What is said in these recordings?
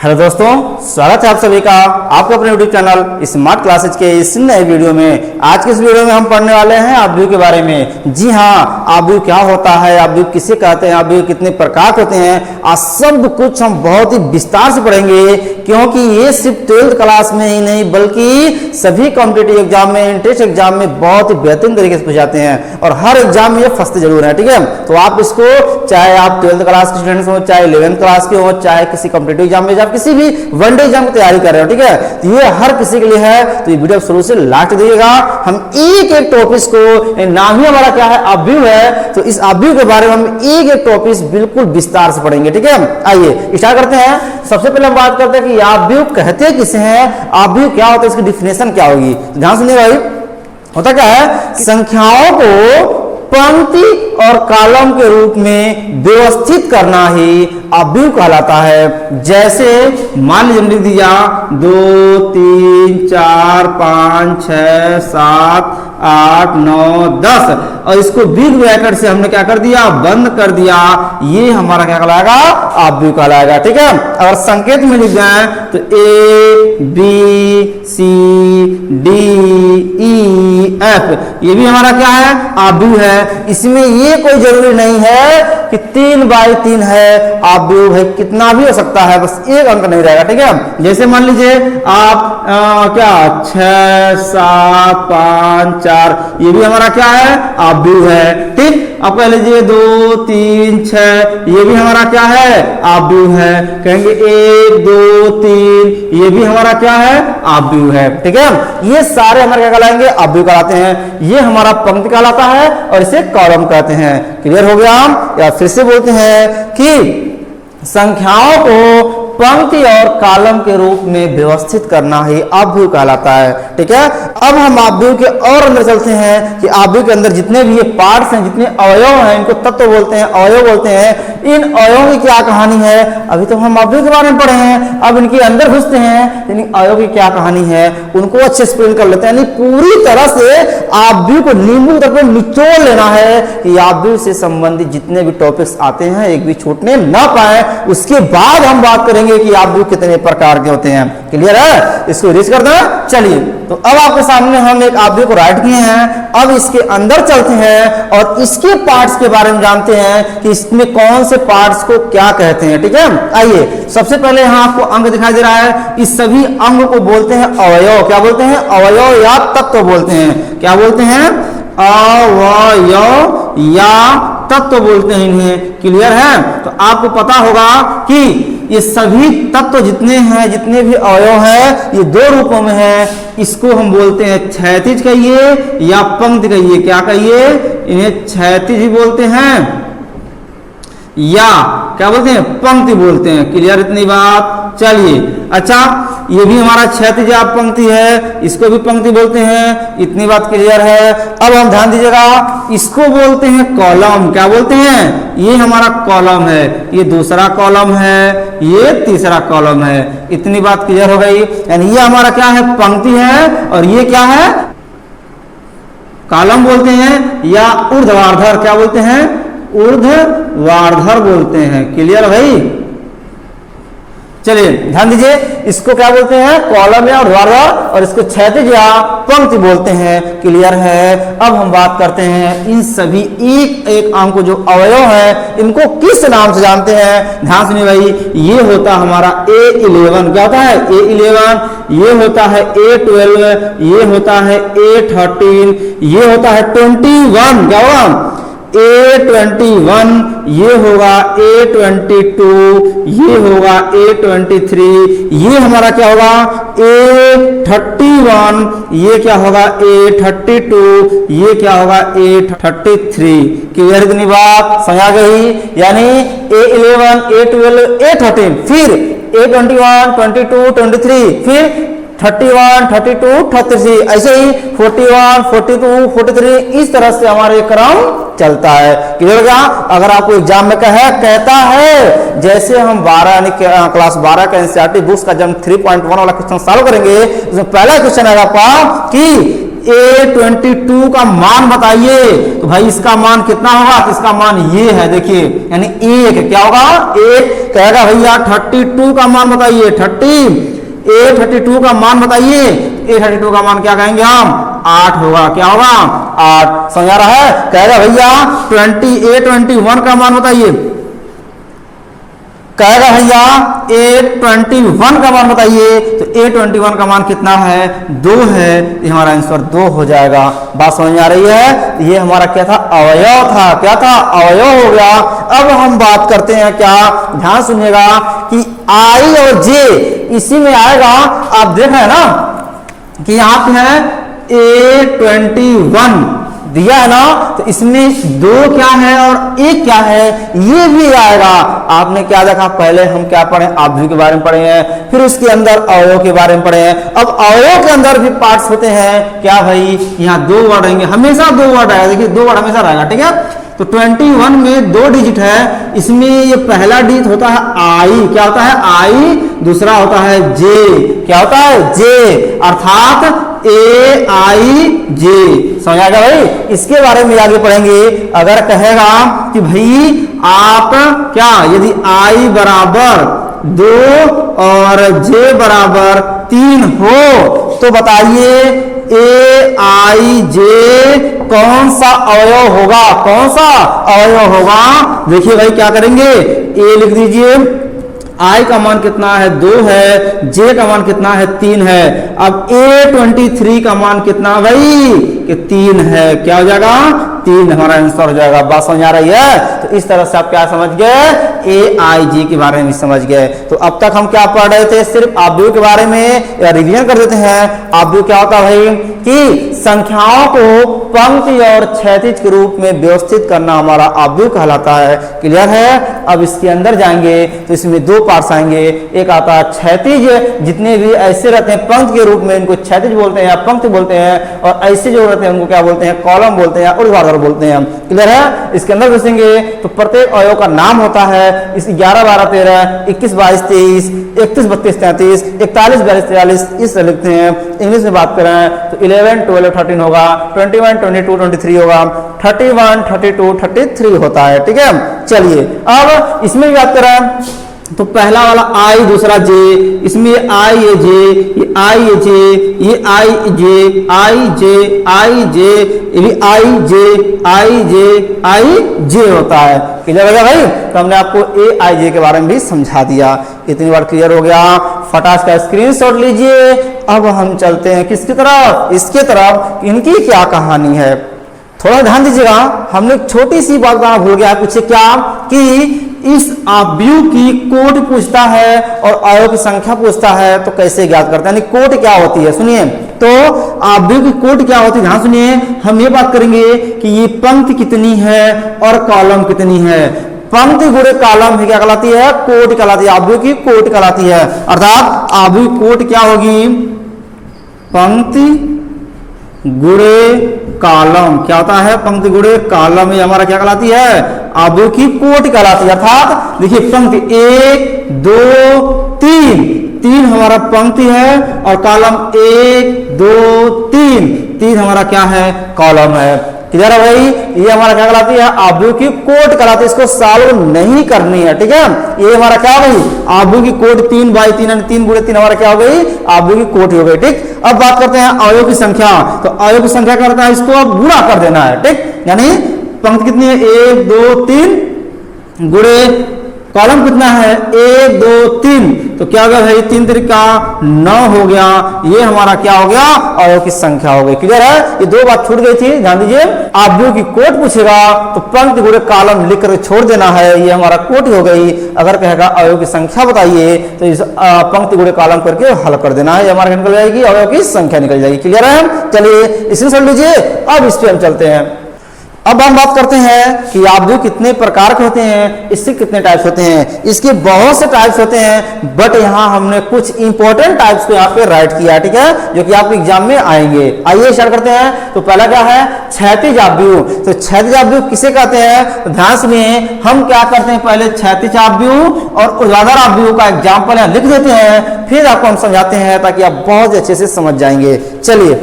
Hello दोस्तों, स्वागत है आप सभी का आपके अपने यूट्यूब चैनल स्मार्ट क्लासेज के इस नए वीडियो में। आज के इस वीडियो में हम पढ़ने वाले हैं आव्यूह के बारे में। जी हाँ, आव्यूह क्या होता है, आव्यूह किसे कहते हैं, आव्यूह कितने प्रकार होते हैं, आज सब कुछ हम बहुत ही विस्तार से पढ़ेंगे, क्योंकि ये सिर्फ 12th क्लास में ही नहीं बल्कि सभी कॉम्पिटिटिव एग्जाम में, एंट्रेंस एग्जाम में बहुत ही बेहतरीन तरीके से पूछाते हैं और हर एग्जाम में ये फंसते जरूर हैं। ठीक है, तो आप इसको चाहे आप 12th क्लास के स्टूडेंट्स हो, चाहे 11th क्लास के हो, चाहे किसी कॉम्पिटिटिव एग्जाम में किसी भी वनडे एग्जाम की तैयारी कर रहे हो, ठीक है, तो ये हर किसी के लिए है। तो ये वीडियो शुरू से लास्ट दिएगा। हम एक एक टॉपिक को, नाम ही हमारा क्या है, आव्यूह है, तो इस आव्यूह के बारे में हम एक एक टॉपिक बिल्कुल विस्तार से पढ़ेंगे। ठीक है, आइए स्टार्ट करते हैं। सबसे पहले हम बात करते हैं कि आव्यूह कहते किसे हैं, आव्यूह क्या होता है, इसकी डिफिनेशन क्या होगी। ध्यान सुनिए भाई, होता क्या है, संख्याओं को पंक्ति और कॉलम के रूप में व्यवस्थित करना ही आव्यूह कहलाता है। जैसे मान लीजिए लिख दिया 2 3 4 5 6 7 8 9 10 और इसको बिग ब्रैकेट से हमने क्या कर दिया, बंद कर दिया, ये हमारा क्या कहलाएगा, आव्यूह कहलाएगा। ठीक है, अगर संकेत में लिख जाए तो A B C D E F, ये भी हमारा क्या है, आव्यूह है। इसमें ये कोई जरूरी नहीं है कि 3/3 है, आव्यूह है कितना भी हो सकता है, बस एक अंक नहीं रहेगा। ठीक है, जैसे मान लीजिए आप क्या 6 7 5 4, ये भी हमारा क्या है, आव्यूह है। ठीक, अब कह लीजिए 2 3 6, ये भी हमारा क्या है, आव्यूह है। कहेंगे 1 2 3, ये भी हमारा क्या है, आव्यूह है। ठीक है, ये सारे हमारे क्या कहलाएंगे, आव्यूह कहलाते हैं। ये हमारा पंक्ति कहलाता है और इसे कॉलम कहते हैं। क्लियर हो गया। या फिर से बोलते हैं कि संख्याओं को पंक्ति और कॉलम के रूप में व्यवस्थित करना ही आव्यूह कहलाता है। ठीक है, अब हम आव्यूह के और अंदर चलते हैं कि आव्यूह के अंदर जितने भी ये पार्ट्स हैं, जितने अवयव हैं, इनको तत्व बोलते हैं, अवयव बोलते हैं। इन अवयवों की क्या कहानी है, अभी तो हम आव्यूह के बारे में पढ़े हैं, अब इनके अंदर घुसते हैं, इन अवयव की क्या कहानी है उनको अच्छे से एक्सप्लेन कर लेते हैं। पूरी तरह से आव्यूह को नींबू तक निचोड़ लेना है कि आव्यूह से संबंधित जितने भी टॉपिक्स आते हैं एक भी छूटने ना पाए। उसके बाद हम बात करेंगे कि आव्यूह कितने प्रकार के होते हैं। क्लियर है, इसको रीच कर दें। चलिए, तो अब आपके सामने हम एक आव्यूह को राइट किए हैं, अब इसके अंदर चलते हैं और इसके पार्ट्स के बारे में जानते हैं कि इसमें कौन से पार्ट्स को क्या कहते हैं। ठीक है, आइए सबसे पहले यहाँ आपको अंग दिखाई दे रहा है, इस सभी अंग को बोलते हैं अवयव। क्या बोलते हैं, अवयव या तत्व बोलते हैं। क्या बोलते हैं, अवयव या तत्व बोलते हैं इन्हें। क्लियर है, तो आपको पता होगा कि ये सभी तत्व जितने हैं, जितने भी अवयव हैं, ये दो रूपों में है। इसको हम बोलते हैं क्षैतिज कहिए या पंक्ति कहिए। क्या कहिए, इन्हें क्षैतिज भी बोलते हैं या क्या बोलते हैं, पंक्ति बोलते हैं। क्लियर इतनी बात। चलिए, अच्छा ये भी हमारा क्षैतिज या पंक्ति है, इसको भी पंक्ति बोलते हैं। इतनी बात क्लियर है। अब हम ध्यान दीजिएगा, इसको बोलते हैं कॉलम। क्या बोलते हैं, ये हमारा कॉलम है, ये दूसरा कॉलम है, ये तीसरा कॉलम है। इतनी बात क्लियर हो गई। यानी ये हमारा क्या है, पंक्ति है और ये क्या है, कॉलम बोलते हैं या ऊर्ध्वाधर। क्या बोलते हैं, ऊर्ध्वाधर बोलते हैं। क्लियर भाई। चलिए ध्यान दीजिए, इसको क्या बोलते हैं, कॉलम या ऊर्ध्वाधर, और इसको क्षैतिज या पंक्ति बोलते हैं। क्लियर है। अब हम बात करते हैं इन सभी एक एक अंग को, जो अवयव है, इनको किस नाम से जानते हैं। ध्यान सुनिए भाई, ये होता हमारा A11। क्या होता है, A11। ये होता है A12, ये होता है A13, ये होता है 21। क्या होगा, A21, ये होगा A22, ये होगा A23, ये हमारा क्या होगा, A31, ये क्या होगा A32, ये क्या होगा A33। क्लियर इतनी बात समझ आ गई। यानी A11, A12, A13, फिर A21, 22, 23, फिर 31, 32, 33, ऐसे ही 41, 42, 43, इस तरह से हमारे क्रम चलता है। क्लियर होगा। अगर आपको एग्जाम में कहता है, जैसे हम 12 यानी क्लास 12 का एनसीईआरटी बुक्स का जब 3.1 वाला क्वेश्चन सॉल्व करेंगे, उसमें पहला क्वेश्चन आएगा आपका कि A22 का मान बताइए। तो भाई इसका मान कितना होगा, तो इसका मान ये है, देखिए यानी एक क्या होगा, एक कहेगा भैया 32 का मान बताइए, A32 का मान बताइए। A32 का मान क्या कहेंगे हम, 8 होगा, क्या होगा 8। समझ आ रहा है। कहेगा भैया A21 का मान बताइए, कहेगा भैया A21 का मान बताइए। तो A21 का मान कितना है, 2 है, ये हमारा आंसर 2 हो जाएगा। बात समझ में आ रही है। ये हमारा क्या था, अवयव था, क्या था, अवयव हो गया। अब हम बात करते हैं क्या, ध्यान सुनिएगा कि I और J इसी में आएगा। आप देख रहे हैं ना कि यहाँ पे है A21 दिया है ना, तो इसमें 2 क्या है और 1 क्या है, ये भी आएगा। आपने क्या देखा, पहले हम क्या पढ़े, आव्यूह के बारे में पढ़े हैं, फिर उसके अंदर अवयव के बारे में पढ़े हैं। अब अवयव के अंदर भी पार्ट्स होते हैं क्या भाई, यहाँ 2 वर्ड रहेंगे, हमेशा 2 वर्ड आएगा, देखिए 2 वर्ड हमेशा रहेगा, ठीक है। तो 21 में 2 डिजिट है, इसमें ये पहला डिजिट होता है आई, क्या होता है आई, दूसरा होता है जे, क्या होता है जे, अर्थात AIJ। समझ आ गया भाई। इसके बारे में आगे पढ़ेंगे। अगर कहेगा कि भाई आप क्या, यदि I बराबर 2 और J बराबर 3 हो तो बताइए AIJ कौन सा अवयव होगा, कौन सा अवयव होगा। देखिए भाई क्या करेंगे, A लिख दीजिए, I का मान कितना है, 2 है, J का मान कितना है, 3 है। अब A23 का मान कितना भाई, कि 3 है, क्या हो जाएगा 3 हमारा आंसर हो जाएगा। बात समझ आ रही है। तो इस तरह से आप क्या समझ गए, AIJ के बारे में समझ गए। तो अब तक हम क्या पढ़ रहे थे, सिर्फ आव्यूह के बारे में, या रिवीजन कर देते हैं। आव्यूह क्या होता है भाई, कि संख्याओं को पंक्ति और क्षैतिज के रूप में व्यवस्थित करना हमारा आव्यूह कहलाता है। क्लियर है। अब इसके अंदर जाएंगे तो इसमें 2 पार्ट्स आएंगे। एक आता है क्षैतिज, जितने भी ऐसे रहते हैं पंक्ति के रूप में इनको क्षैतिज बोलते हैं या पंक्ति बोलते हैं, और ऐसे जो रहते हैं उनको क्या बोलते हैं, कॉलम बोलते हैं, ऊर्ध्वाधर बोलते हैं। क्लियर है। इसके अंदर घुसेंगे तो प्रत्येक अवयव का नाम होता है। इस 11, 12, 13, 21, 22, 23, 31, 32, 33, 41, 42, 43 इस लिखते हैं। इंग्लिश में बात करें तो 11, 12, 13 होगा, 21, 22, 23 होगा, 31, 32, 33 होता है। ठीक है। चलिए अब इसमें भी बात करें तो पहला वाला आई, दूसरा जे, इसमें ये आई ये जे, ये आई ये जे, ये आई जे, आई जे, आई जे, ये भी आई जे, आई जे, आई जे होता है। क्लियर हो गया भाई। तो हमने आपको ए आई जे के बारे में भी समझा दिया। इतनी बार क्लियर हो गया। फटास का स्क्रीनशॉट लीजिए। अब हम चलते हैं किसकी तरफ, इसके तरफ। इनकी क्या कहानी है, थोड़ा ध्यान दीजिएगा। हमने छोटी सी बात बताना भूल गया, पूछे क्या कि इस आव्यूह की कोटि पूछता है और अवयव की संख्या पूछता है तो कैसे ज्ञात करते हैं, यानी कोटि क्या होती है। सुनिए तो आव्यूह की कोटि क्या होती है, ध्यान सुनिए। हम ये बात करेंगे कि ये पंक्ति कितनी है और कॉलम कितनी है। पंक्ति गुणे कॉलम क्या कहलाती है, कोटि कहलाती है। आव्यूह की कोटि कहलाती है। अर्थात आव्यूह कोटि क्या होगी, पंक्ति गुणे कॉलम। क्या होता है, पंक्ति गुणे कॉलम, ये हमारा क्या कहलाती है, आव्यूह की कोटि कहलाती है। अर्थात देखिए पंक्ति 1, 2, 3 हमारा पंक्ति है और कॉलम 1, 2, 3 हमारा क्या है, कॉलम है। क्लियर है भाई। ये हमारा क्या कहलाती है, आव्यूह की कोटि कहलाती है। इसको सॉल्व नहीं करनी है। ठीक है। ये हमारा क्या भाई, आव्यूह की कोटि 3/3 3 गुणे 3 हमारा क्या हो गई, आव्यूह की कोटि हो गई। ठीक। अब बात करते हैं अवयव की संख्या। तो अवयव की संख्या क्या करता है, इसको अब गुणा कर देना है। ठीक। यानी पंक्ति कितनी है, 1, 2, 3 गुणे कॉलम कितना है, 1, 2, 3 तो क्या होगा भाई, 3 तरीका 9 हो गया। ये हमारा क्या हो गया, अवयव की संख्या हो गई। क्लियर है। ये 2 बात छूट गई थी, ध्यान दीजिए। आव्यूह की कोटि पूछेगा तो पंक्ति गुणे कॉलम लिख कर छोड़ देना है, ये हमारा कोटि हो गई। अगर कहेगा अवयव की संख्या बताइए तो इस पंक्ति गुणे कॉलम करके हल कर देना है, ये हमारा निकल जाएगी, अवयव की संख्या निकल जाएगी। क्लियर है। चलिए इसे समझ लीजिए। अब इस पे हम चलते हैं। अब हम बात करते हैं कि आव्यूह कितने प्रकार के होते हैं, इसके कितने टाइप्स होते हैं। इसके बहुत से टाइप्स होते हैं, बट यहाँ हमने कुछ इंपॉर्टेंट टाइप्स को यहाँ पे राइट किया। ठीक है, जो कि आपके एग्जाम में आएंगे। आइए स्टार्ट करते हैं। तो पहला क्या है, क्षैतिज आव्यूह। तो क्षैतिज आव्यूह किसे कहते हैं, तो ध्यान सुनिए। हम क्या करते हैं, पहले क्षैतिज आव्यूह और ऊर्ध्वाधर आव्यूह का एग्जाम्पल यहाँ लिख देते हैं, फिर आपको हम समझाते हैं ताकि आप बहुत अच्छे से समझ जाएंगे। चलिए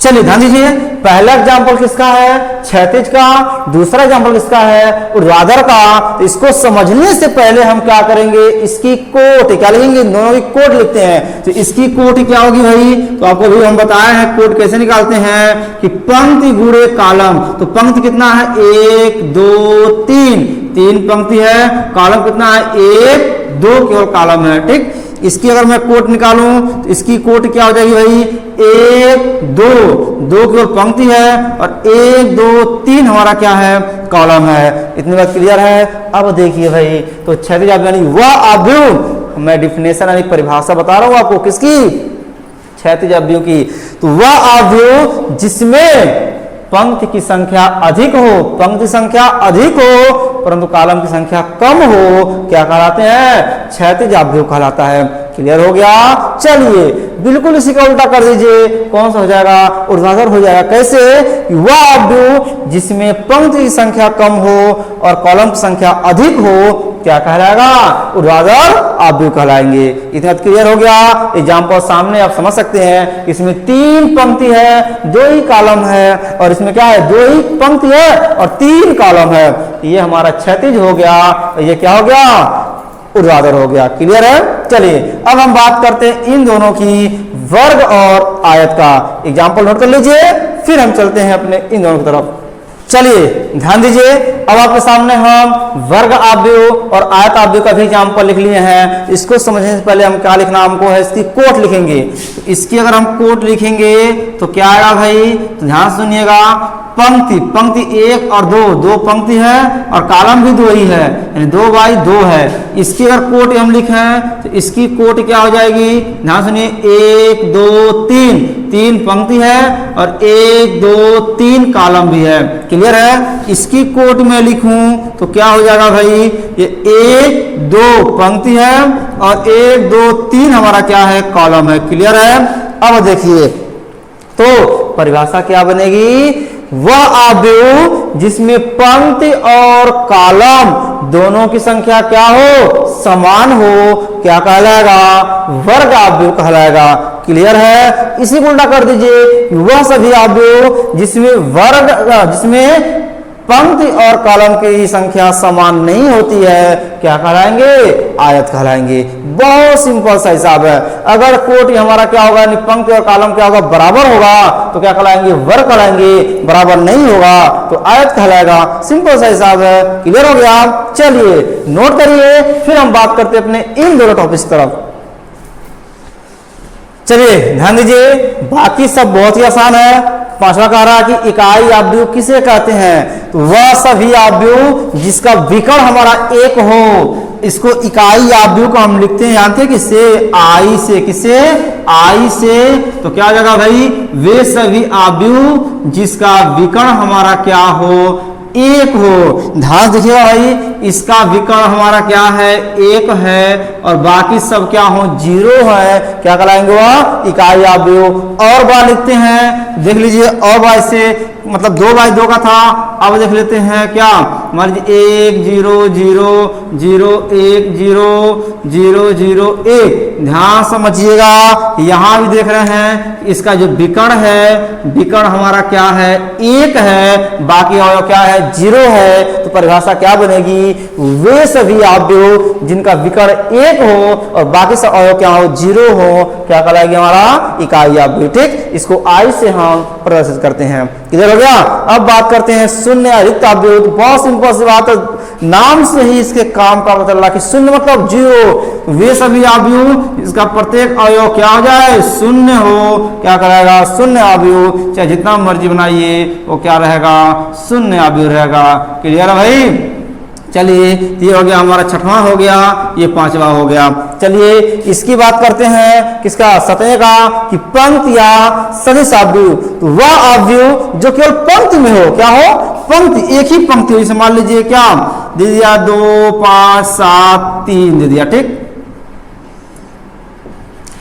चलिए ध्यान दीजिए, पहला एग्जाम्पल किसका है, क्षैतिज का, दूसरा एग्जाम्पल किसका है, ऊर्ध्वाधर का। तो इसको समझने से पहले हम क्या करेंगे, इसकी कोट क्या लिखेंगे, दोनों की कोट लिखते हैं। तो इसकी कोट क्या होगी भाई, तो आपको भी हम बताए हैं कोट कैसे निकालते हैं कि पंक्ति गुणे कालम। तो पंक्ति कितना है, 1 2 3, 3 पंक्ति है, कॉलम कितना है, 1 2 केवल कॉलम है। ठीक, इसकी अगर मैं कोट निकालूं तो इसकी कोट क्या हो जाएगी भाई, 1 2 2 केवल पंक्ति है और 1 2 3 हमारा क्या है, कॉलम है। इतनी बात क्लियर है। अब देखिए भाई, तो क्षैतिज अवयव यानी वह अवयव, मैं डिफिनेशन यानी परिभाषा बता रहा हूं आपको किसकी, क्षैतिज अवयव की। तो वह अवयव जिसमें पंक्ति की संख्या अधिक हो, पंक्ति संख्या अधिक हो परंतु कॉलम की संख्या कम हो, क्या कहलाते हैं, क्षैतिज अवयव कहलाता है। क्लियर हो गया। चलिए बिल्कुल इसी का उल्टा कर दीजिए, कौन सा हो जाएगा, ऊर्ध्वाधर हो जाएगा। कैसे, वह अवयव जिसमें पंक्ति की संख्या कम हो और कॉलम की संख्या अधिक हो क्या कहलाएगा, ऊर्ध्वाधर अवयव कहलाएंगे। इतना क्लियर हो गया। एग्जाम्पल सामने आप समझ सकते हैं, इसमें 3 पंक्ति है 2 ही कॉलम है और इसमें क्या है, 2 ही पंक्ति है और 3 कॉलम है। ये हमारा क्षैतिज हो गया, ये क्या हो गया, ऊर्ध्वाधर हो गया। क्लियर है। चलिए अब हम बात करते हैं इन दोनों की वर्ग और आयत का। एग्जाम्पल नोट कर लीजिए, फिर हम चलते हैं अपने इन दोनों की तरफ। चलिए ध्यान दीजिए, अब आपके सामने हम वर्ग अवयव और आयत अवयव का भी एग्जाम्पल लिख लिए हैं। इसको समझने से पहले हम क्या लिखना, हमको है इसकी कोट लिखेंगे। तो इसकी अगर हम कोट लिखेंगे तो क्या आएगा भाई, तो ध्यान सुनिएगा, पंक्ति पंक्ति 1 और 2 पंक्ति है और कॉलम भी 2 ही है, यानी 2 बाई 2 है। इसकी अगर कोट हम लिखें तो इसकी कोट क्या हो जाएगी, ध्यान सुनिए, 1 2 3 पंक्ति है और 1 2 3 कॉलम भी है। क्लियर है। इसकी कोट में लिखूं तो क्या हो जाएगा भाई, ये 1 2 पंक्ति है और 1 2 3 हमारा क्या है, कॉलम है। क्लियर है। अब देखिए तो परिभाषा क्या बनेगी, वह अवयव जिसमें पंक्ति और कॉलम दोनों की संख्या क्या हो, समान हो, क्या कहलाएगा, वर्ग अवयव कहलाएगा। क्लियर है। इसी को उल्टा कर दीजिए, वह सभी अवयव जिसमें पंक्ति और कॉलम की संख्या समान नहीं होती है क्या कहलाएंगे, आयत कहलाएंगे। बहुत सिंपल सा हिसाब है। अगर कोट हमारा क्या होगा, पंक्ति और कॉलम क्या होगा, बराबर होगा तो क्या कहलाएंगे, वर्ग कहलाएंगे, बराबर नहीं होगा तो आयत कहलाएगा। सिंपल सा हिसाब है। क्लियर हो गया। चलिए नोट करिए, फिर हम बात करते हैं अपने इन दोनों टॉपिक्स की तरफ। चलिए ध्यान दीजिए, बाकी सब बहुत ही आसान है। पांचवा कह रहा है कि इकाई अवयव किसे कहते हैं, तो वह सभी अवयव जिसका विकर्ण हमारा 1 हो, इसको इकाई अवयव को हम लिखते हैं, जानते हैं किससे, आई से। किससे, आई से। तो क्या हो जाएगा भाई, वे सभी अवयव जिसका विकर्ण हमारा क्या हो, 1 हो। ध्यान देखिएगा भाई, इसका विकर्ण हमारा क्या है, 1 है और बाकी सब क्या हो, 0 है, क्या कहलाएंगे वह, इकाई अवयव। और बार लिखते हैं, देख लीजिए, और बार से मतलब 2 बाई 2 का था, अब देख लेते हैं क्या, मान लीजिए 1 0 0 0 1 0 0 0 1। ध्यान समझिएगा, यहां भी देख रहे हैं इसका जो विकर्ण है, विकर्ण हमारा क्या है, 1 है, बाकी अवयव क्या है, 0 है। तो परिभाषा क्या बनेगी, वे सभी अवयव जिनका विकर्ण 1 हो और बाकी सब अवयव क्या हो, 0 हो, क्या कहलाएगी, हमारा इकाई अवयव। ठीक, इसको आई से हम प्रदर्शित करते हैं। किधर हो गया। अब बात करते हैं शून्य या रिक्त अवयव। तो बहुत सिंपल सी बात है, नाम से ही इसके काम का पता चल रहा है कि शून्य मतलब 0। वे सभी अवयव इसका प्रत्येक अवयव क्या हो जाए, शून्य हो, क्या कराएगा, शून्य अवयव। चाहे जितना मर्जी बनाइए वो क्या रहेगा, शून्य अवयव रहेगा। क्लियर है भाई। चलिए ये हो गया हमारा 6वां हो गया, ये 5वां हो गया। चलिए इसकी बात करते हैं किसका, 7वें का, कि पंक्ति या सदिश अवयव। तो वह अवयव जो केवल पंक्ति में हो, क्या हो, पंक्ति, एक ही पंक्ति हो। जैसे मान लीजिए क्या दे दिया, 2 5 7 3 दे दिया। ठीक,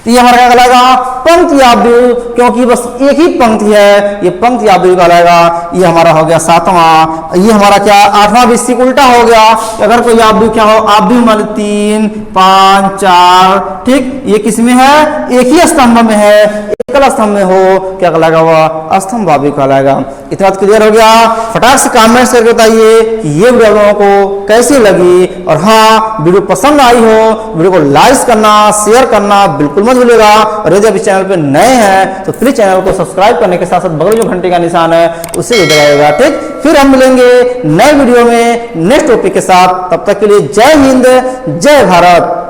ये हमारा क्या कहलाएगा, पंक्ति अवयव, क्योंकि बस एक ही पंक्ति है, ये पंक्ति अवयव कहलाएगा। ये हमारा हो गया 7वां। ये हमारा क्या, 8वां भी इससे उल्टा हो गया। अगर कोई अवयव क्या हो, अवयव मान 3 5 4, ठीक, ये किसमें है, एक ही स्तंभ में है, एक एकल स्तंभ में हो क्या कहलाएगा, वह स्तंभावी कहलाएगा। इतना क्लियर हो गया। फटाक से कमेंट्स करके बताइए कि ये वीडियो आप लोगों को कैसी लगी, और हाँ वीडियो पसंद आई हो वीडियो को लाइक करना, शेयर करना बिल्कुल मत भूलिएगा। और यदि आप इस चैनल पे नए हैं तो प्लीज चैनल को सब्सक्राइब करने के साथ साथ बगल में जो घंटे का निशान है उसे भी दबाइएगा। ठीक, फिर हम मिलेंगे नए वीडियो में नेक्स्ट टॉपिक के साथ। तब तक के लिए जय हिंद, जय भारत।